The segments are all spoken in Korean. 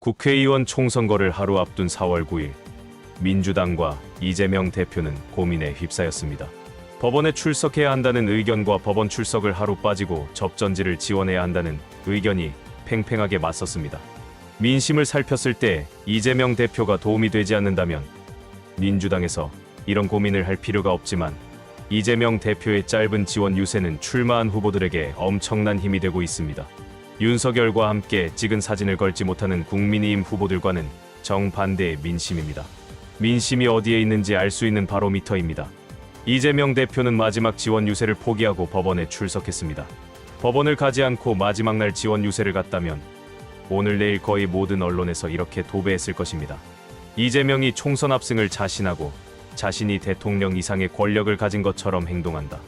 국회의원 총선거를 하루 앞둔 4월 9일, 민주당과 이재명 대표는 고민에 휩싸였습니다. 법원에 출석해야 한다는 의견과 법원 출석을 하루 빠지고 접전지를 지원해야 한다는 의견이 팽팽하게 맞섰습니다. 민심을 살폈을 때 이재명 대표가 도움이 되지 않는다면 민주당에서 이런 고민을 할 필요가 없지만 이재명 대표의 짧은 지원 유세는 출마한 후보들에게 엄청난 힘이 되고 있습니다. 윤석열과 함께 찍은 사진을 걸지 못하는 국민의힘 후보들과는 정반대의 민심입니다. 민심이 어디에 있는지 알 수 있는 바로미터입니다. 이재명 대표는 마지막 지원 유세를 포기하고 법원에 출석했습니다. 법원을 가지 않고 마지막 날 지원 유세를 갔다면 오늘 내일 거의 모든 언론에서 이렇게 도배했을 것입니다. 이재명이 총선 압승을 자신하고 자신이 대통령 이상의 권력을 가진 것처럼 행동한다.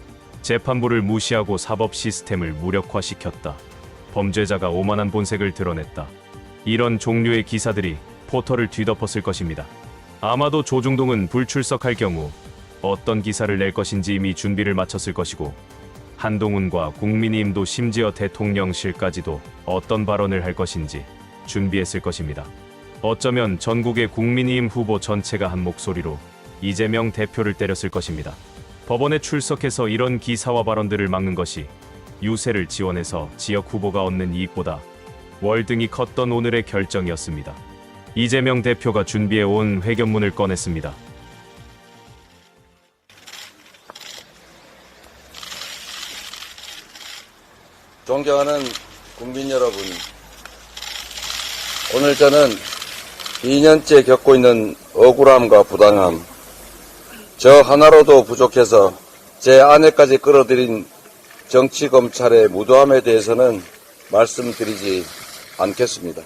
재판부를 무시하고 사법 시스템을 무력화시켰다. 범죄자가 오만한 본색을 드러냈다. 이런 종류의 기사들이 포털을 뒤덮었을 것입니다. 아마도 조중동은 불출석할 경우 어떤 기사를 낼 것인지 이미 준비를 마쳤을 것이고, 한동훈과 국민의힘도 심지어 대통령실까지도 어떤 발언을 할 것인지 준비했을 것입니다. 어쩌면 전국의 국민의힘 후보 전체가 한 목소리로 이재명 대표를 때렸을 것입니다. 법원에 출석해서 이런 기사와 발언들을 막는 것이 유세를 지원해서 지역 후보가 얻는 이익보다 월등히 컸던 오늘의 결정이었습니다. 이재명 대표가 준비해온 회견문을 꺼냈습니다. 존경하는 국민 여러분, 오늘 저는 2년째 겪고 있는 억울함과 부당함, 저 하나로도 부족해서 제 아내까지 끌어들인 정치검찰의 무도함에 대해서는 말씀드리지 않겠습니다.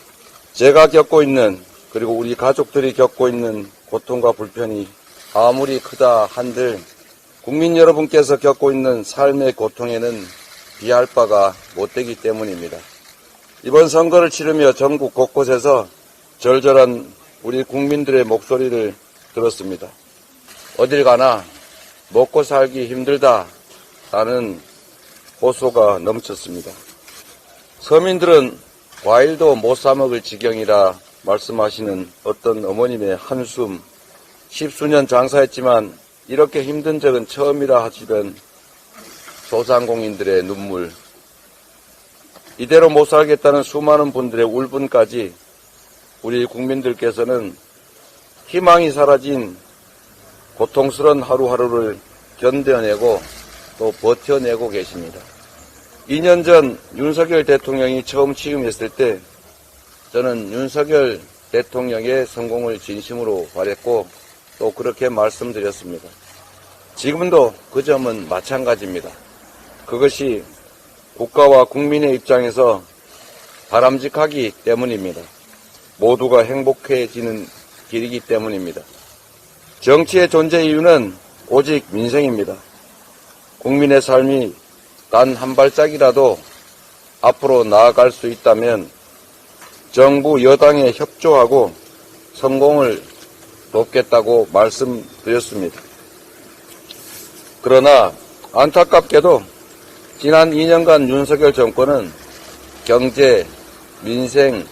제가 겪고 있는, 그리고 우리 가족들이 겪고 있는 고통과 불편이 아무리 크다 한들 국민 여러분께서 겪고 있는 삶의 고통에는 비할 바가 못되기 때문입니다. 이번 선거를 치르며 전국 곳곳에서 절절한 우리 국민들의 목소리를 들었습니다. 어딜 가나 먹고 살기 힘들다라는 호소가 넘쳤습니다. 서민들은 과일도 못 사 먹을 지경이라 말씀하시는 어떤 어머님의 한숨, 십수년 장사했지만 이렇게 힘든 적은 처음이라 하시던 소상공인들의 눈물, 이대로 못 살겠다는 수많은 분들의 울분까지 우리 국민들께서는 희망이 사라진 고통스러운 하루하루를 견뎌내고 또 버텨내고 계십니다. 2년 전 윤석열 대통령이 처음 취임했을 때 저는 윤석열 대통령의 성공을 진심으로 바랬고 또 그렇게 말씀드렸습니다. 지금도 그 점은 마찬가지입니다. 그것이 국가와 국민의 입장에서 바람직하기 때문입니다. 모두가 행복해지는 길이기 때문입니다. 정치의 존재 이유는 오직 민생입니다. 국민의 삶이 단 한 발짝이라도 앞으로 나아갈 수 있다면 정부 여당에 협조하고 성공을 돕겠다고 말씀드렸습니다. 그러나 안타깝게도 지난 2년간 윤석열 정권은 경제, 민생,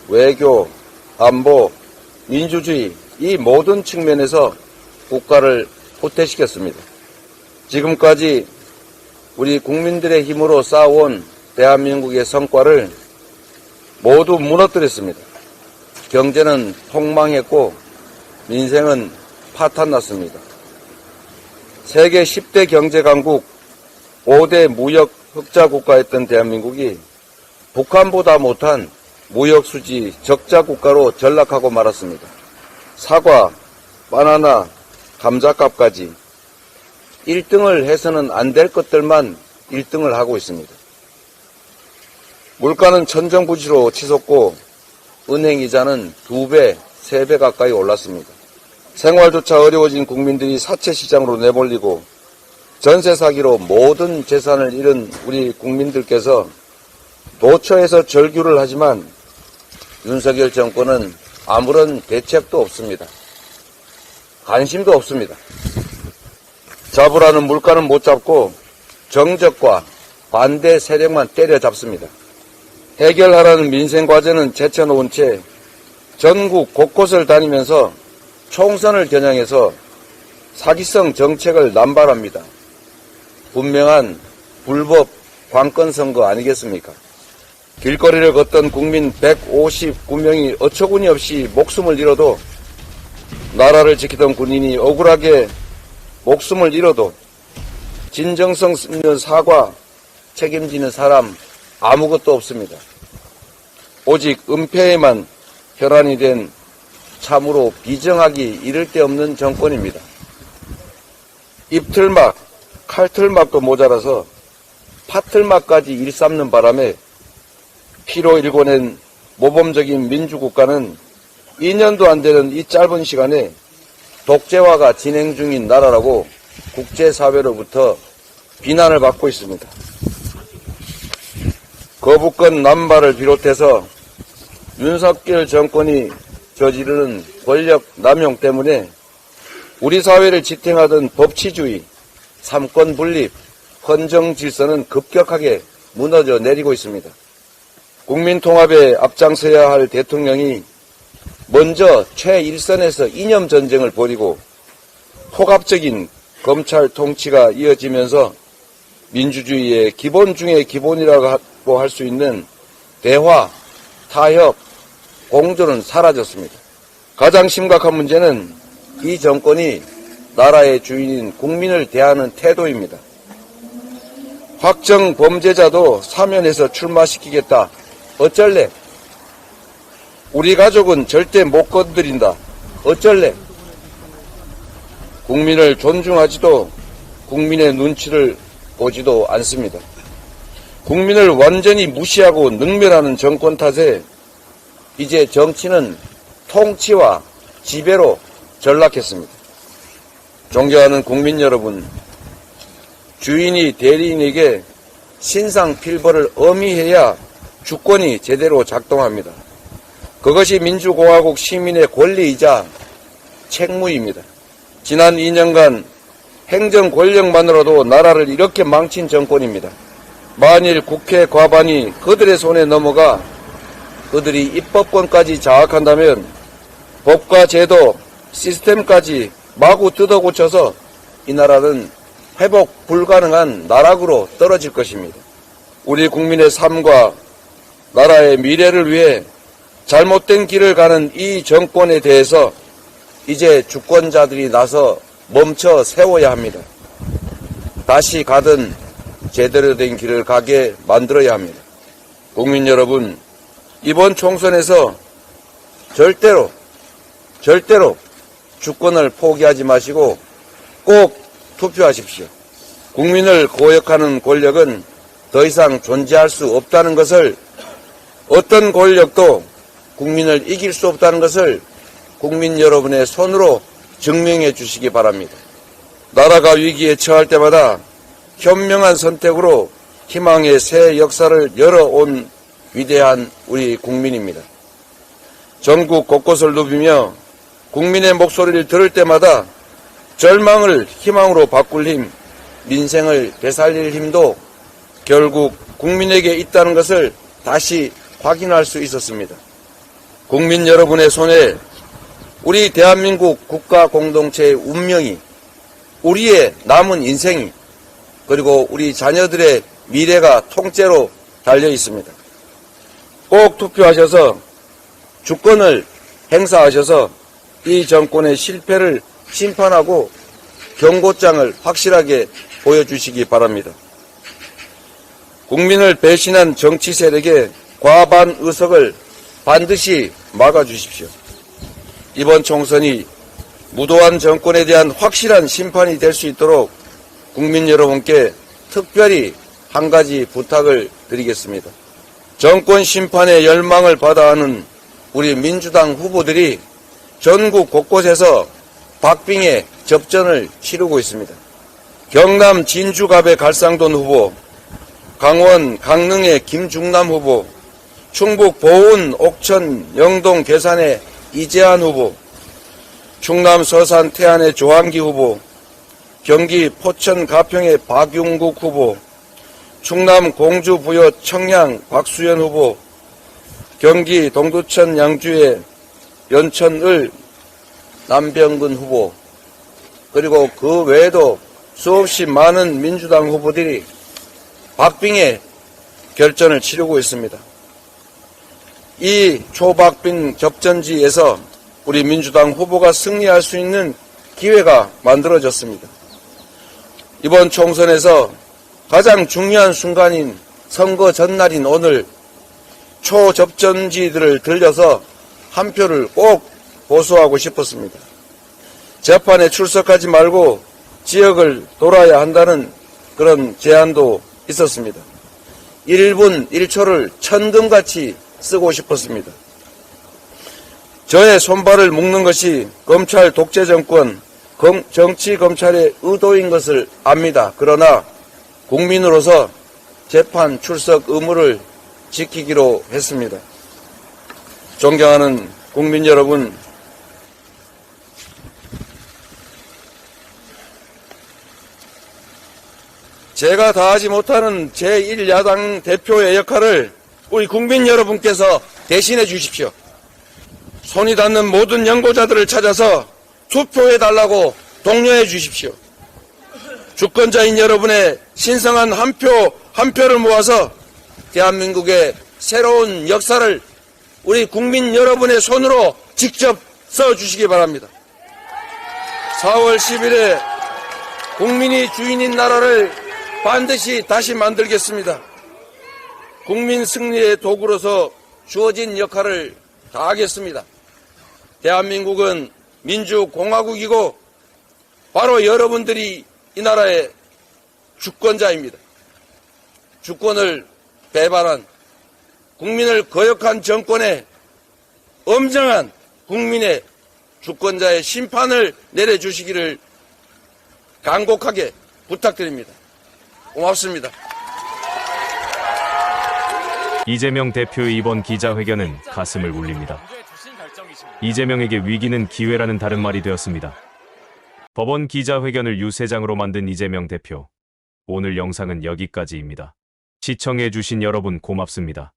외교, 안보, 민주주의 이 모든 측면에서 국가를 후퇴시켰습니다. 지금까지 우리 국민들의 힘으로 쌓아온 대한민국의 성과를 모두 무너뜨렸습니다. 경제는 폭망했고 민생은 파탄났습니다. 세계 10대 경제 강국 5대 무역 흑자 국가였던 대한민국이 북한보다 못한 무역 수지 적자 국가로 전락하고 말았습니다. 사과, 바나나, 감자값까지 1등을 해서는 안 될 것들만 1등을 하고 있습니다. 물가는 천정부지로 치솟고 은행이자는 2배, 3배 가까이 올랐습니다. 생활조차 어려워진 국민들이 사채시장으로 내몰리고 전세 사기로 모든 재산을 잃은 우리 국민들께서 도처에서 절규를 하지만 윤석열 정권은 아무런 대책도 없습니다. 관심도 없습니다. 잡으라는 물가는 못 잡고 정적과 반대 세력만 때려잡습니다. 해결하라는 민생 과제는 제쳐놓은 채 전국 곳곳을 다니면서 총선을 겨냥해서 사기성 정책을 남발합니다. 분명한 불법 관건선거 아니겠습니까? 길거리를 걷던 국민 159명이 어처구니 없이 목숨을 잃어도, 나라를 지키던 군인이 억울하게 목숨을 잃어도 진정성 있는 사과 책임지는 사람 아무것도 없습니다. 오직 은폐에만 혈안이 된 참으로 비정하기 이를 데 없는 정권입니다. 입틀막, 칼틀막도 모자라서 파틀막까지 일삼는 바람에 피로 일궈낸 모범적인 민주국가는 2년도 안 되는 이 짧은 시간에 독재화가 진행 중인 나라라고 국제사회로부터 비난을 받고 있습니다. 거부권 남발을 비롯해서 윤석열 정권이 저지르는 권력 남용 때문에 우리 사회를 지탱하던 법치주의, 삼권 분립, 헌정 질서는 급격하게 무너져 내리고 있습니다. 국민 통합에 앞장서야 할 대통령이 먼저 최일선에서 이념 전쟁을 벌이고 폭압적인 검찰 통치가 이어지면서 민주주의의 기본 중의 기본이라고 할 수 있는 대화, 타협, 공존은 사라졌습니다. 가장 심각한 문제는 이 정권이 나라의 주인인 국민을 대하는 태도입니다. 확정 범죄자도 사면해서 출마시키겠다. 어쩔래? 우리 가족은 절대 못 건드린다. 어쩔래? 국민을 존중하지도 국민의 눈치를 보지도 않습니다. 국민을 완전히 무시하고 능멸하는 정권 탓에 이제 정치는 통치와 지배로 전락했습니다. 존경하는 국민 여러분, 주인이 대리인에게 신상필벌을 엄히해야 주권이 제대로 작동합니다. 그것이 민주공화국 시민의 권리이자 책무입니다. 지난 2년간 행정 권력만으로도 나라를 이렇게 망친 정권입니다. 만일 국회 과반이 그들의 손에 넘어가 그들이 입법권까지 장악한다면 법과 제도, 시스템까지 마구 뜯어고쳐서 이 나라는 회복 불가능한 나락으로 떨어질 것입니다. 우리 국민의 삶과 나라의 미래를 위해 잘못된 길을 가는 이 정권에 대해서 이제 주권자들이 나서 멈춰 세워야 합니다. 다시 가든 제대로 된 길을 가게 만들어야 합니다. 국민 여러분, 이번 총선에서 절대로 주권을 포기하지 마시고 꼭 투표하십시오. 국민을 고역하는 권력은 더 이상 존재할 수 없다는 것을, 어떤 권력도 국민을 이길 수 없다는 것을 국민 여러분의 손으로 증명해 주시기 바랍니다. 나라가 위기에 처할 때마다 현명한 선택으로 희망의 새 역사를 열어온 위대한 우리 국민입니다. 전국 곳곳을 누비며 국민의 목소리를 들을 때마다 절망을 희망으로 바꿀 힘, 민생을 되살릴 힘도 결국 국민에게 있다는 것을 다시 확인할 수 있었습니다. 국민 여러분의 손에 우리 대한민국 국가 공동체의 운명이, 우리의 남은 인생이, 그리고 우리 자녀들의 미래가 통째로 달려 있습니다. 꼭 투표하셔서 주권을 행사하셔서 이 정권의 실패를 심판하고 경고장을 확실하게 보여주시기 바랍니다. 국민을 배신한 정치 세력의 과반 의석을 반드시 막아주십시오. 이번 총선이 무도한 정권에 대한 확실한 심판이 될 수 있도록 국민 여러분께 특별히 한 가지 부탁을 드리겠습니다. 정권 심판의 열망을 받아하는 우리 민주당 후보들이 전국 곳곳에서 박빙의 접전을 치르고 있습니다. 경남 진주갑의 갈상돈 후보, 강원 강릉의 김중남 후보, 충북 보은 옥천 영동 괴산의 이재한 후보, 충남 서산 태안의 조한기 후보, 경기 포천 가평의 박용국 후보, 충남 공주 부여 청양 박수현 후보, 경기 동두천 양주의 연천을 남병근 후보, 그리고 그 외에도 수없이 많은 민주당 후보들이 박빙의 결전을 치르고 있습니다. 이 초박빙 접전지에서 우리 민주당 후보가 승리할 수 있는 기회가 만들어졌습니다. 이번 총선에서 가장 중요한 순간인 선거 전날인 오늘 초접전지들을 들려서 한 표를 꼭 보수하고 싶었습니다. 재판에 출석하지 말고 지역을 돌아야 한다는 그런 제안도 있었습니다. 1분 1초를 천금같이 쓰고 싶었습니다. 저의 손발을 묶는 것이 검찰 독재 정권, 정치 검찰의 의도인 것을 압니다. 그러나 국민으로서 재판 출석 의무를 지키기로 했습니다. 존경하는 국민 여러분, 제가 다하지 못하는 제1야당 대표의 역할을 우리 국민 여러분께서 대신해 주십시오. 손이 닿는 모든 연고자들을 찾아서 투표해달라고 독려해 주십시오. 주권자인 여러분의 신성한 한 표 한 표를 모아서 대한민국의 새로운 역사를 우리 국민 여러분의 손으로 직접 써주시기 바랍니다. 4월 10일에 국민이 주인인 나라를 반드시 다시 만들겠습니다. 국민 승리의 도구로서 주어진 역할을 다하겠습니다. 대한민국은 민주공화국이고 바로 여러분들이 이 나라의 주권자입니다. 주권을 배반한 국민을 거역한 정권에 엄정한 국민의 주권자의 심판을 내려주시기를 간곡하게 부탁드립니다. 고맙습니다. 이재명 대표의 이번 기자회견은 가슴을 울립니다. 이재명에게 위기는 기회라는 다른 말이 되었습니다. 법원 기자회견을 유세장으로 만든 이재명 대표. 오늘 영상은 여기까지입니다. 시청해주신 여러분 고맙습니다.